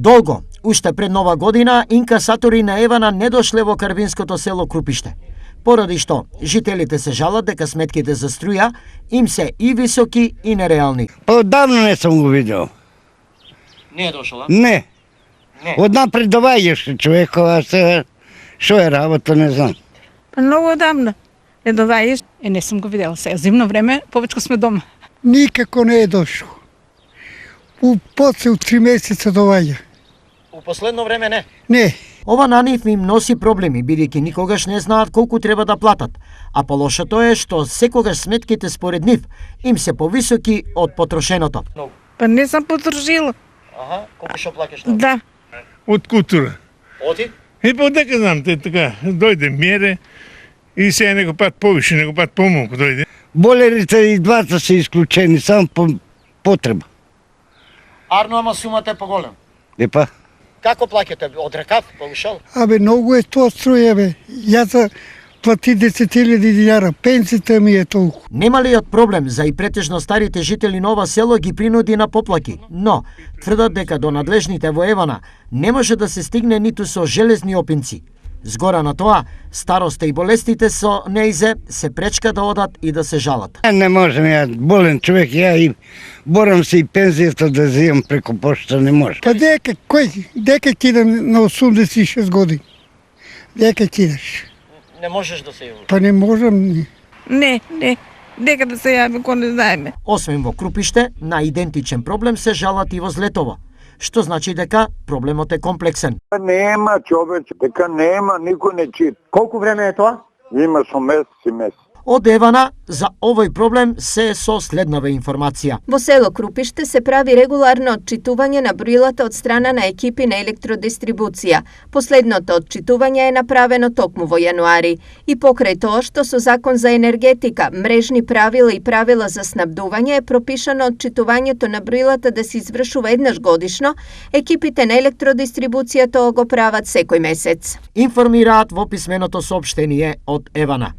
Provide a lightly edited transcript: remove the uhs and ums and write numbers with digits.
Долго, уште пред Нова година, инкасатори на Евана не дошле во карвинското село Крупиште, поради што жителите се жалат дека сметките за струја им се и високи и нереални. Па одавно не сум го видел. Не е дошол, а? Не. Однапред доваѓаше човекова, се што е работа, не знам. Па многу одамна. Доваѓаш, не сум го видела сега. Зимно време, повечко сме дома. Никако не е дошол. После от 3 месеца доваѓа. У последно време не. Не. Ова на нив им носи проблеми, бидејќи никогаш не знаат колку треба да платат, а полошото е што секогаш сметките според нив им се повисоки од потрошеното. Па не сам потрошила. Аха, колку што плакаш? Да. Од култура. Оти? Па дека знам, те така, дојде мере и сега некој пат повише, некој пат помалку дојде. Болерите и двата се исклучени, само по потреба. Арно, ама сумата е поголем. Епа. Како плаќате? Од рекав, повишал? Абе, многу е тоа струја, бе. Јас плати 10.000 динари, пенсијата ми е толку. Немалиот проблем за и претежно старите жители на ова село ги принуди на поплаки, но тврдат дека до надлежните во Евана не може да се стигне ниту со железни опинци. Згора на тоа, староста и болестите со неизе се пречка да одат и да се жалат. Не можем, ја болен човек, ја и борам се и пензијата да земам преку пошта, не може. Па дека кидам на 86 години? Дека кидаш? Не можеш да се јавиш. Па не можам. Не. Дека да се јави, кој не знаеме. Освен во Крупиште, на идентичен проблем се жалат и во Злетово, што значи дека проблемот е комплексен. Нема човече, дека нема, никој не чит. Колку време е тоа? Има со месеци. Од Евана за овој проблем се со следнава информација. Во село Крупиште се прави регуларно отчитување на броилата од страна на екипи на електродистрибуција. Последното отчитување е направено токму во јануари. И покрај тоа што со Закон за енергетика, мрежни правила и правила за снабдување е пропишано отчитувањето на броилата да се извршува еднаш годишно, екипите на електродистрибуција тоа го прават секој месец. Информираат во писменото соопштение од Евана.